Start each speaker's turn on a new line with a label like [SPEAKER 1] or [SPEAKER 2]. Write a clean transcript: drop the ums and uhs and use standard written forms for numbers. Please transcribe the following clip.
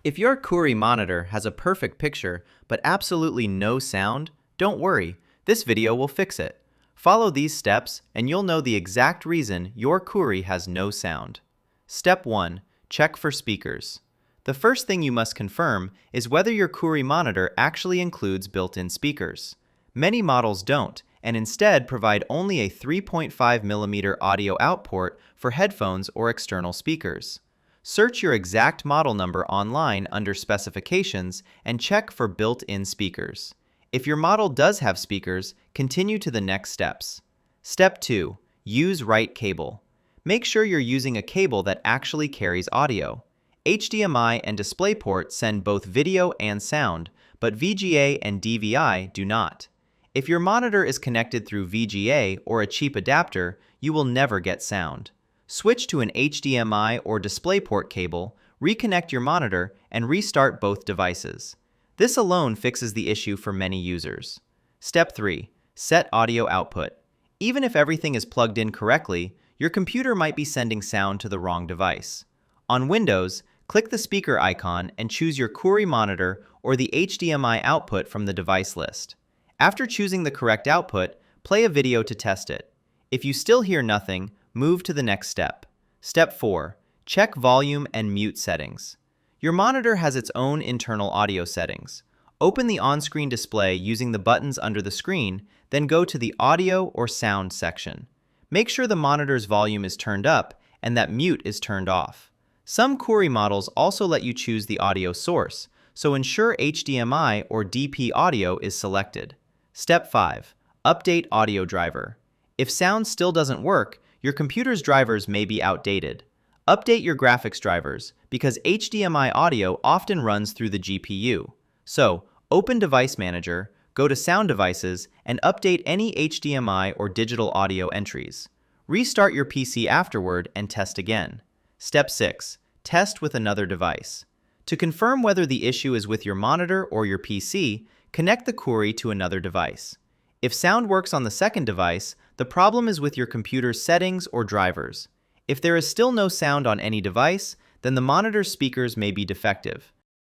[SPEAKER 1] If your Koorui monitor has a perfect picture but absolutely no sound, don't worry, this video will fix it. Follow these steps and you'll know the exact reason your Koorui has no sound. Step 1. Check for speakers. The first thing you must confirm is whether your Koorui monitor actually includes built-in speakers. Many models don't, and instead provide only a 3.5mm audio out port for headphones or external speakers. Search your exact model number online under specifications and check for built-in speakers. If your model does have speakers, continue to the next steps. Step 2. Use right cable. Make sure you're using a cable that actually carries audio. HDMI and DisplayPort send both video and sound, but VGA and DVI do not. If your monitor is connected through VGA or a cheap adapter, you will never get sound. Switch to an HDMI or DisplayPort cable, reconnect your monitor, and restart both devices. This alone fixes the issue for many users. Step 3. Set audio output. Even if everything is plugged in correctly, your computer might be sending sound to the wrong device. On Windows, click the speaker icon and choose your Koorui monitor or the HDMI output from the device list. After choosing the correct output, play a video to test it. If you still hear nothing, move to the next step. Step 4. Check volume and mute settings. Your monitor has its own internal audio settings. Open the on-screen display using the buttons under the screen, then go to the Audio or Sound section. Make sure the monitor's volume is turned up and that mute is turned off. Some Koorui models also let you choose the audio source, so ensure HDMI or DP audio is selected. Step 5. Update audio driver. If sound still doesn't work, your computer's drivers may be outdated. Update your graphics drivers, because HDMI audio often runs through the GPU. So, open Device Manager, go to Sound Devices, and update any HDMI or digital audio entries. Restart your PC afterward and test again. Step 6. Test with another device. To confirm whether the issue is with your monitor or your PC, connect the Koorui to another device. If sound works on the second device, the problem is with your computer's settings or drivers. If there is still no sound on any device, then the monitor's speakers may be defective.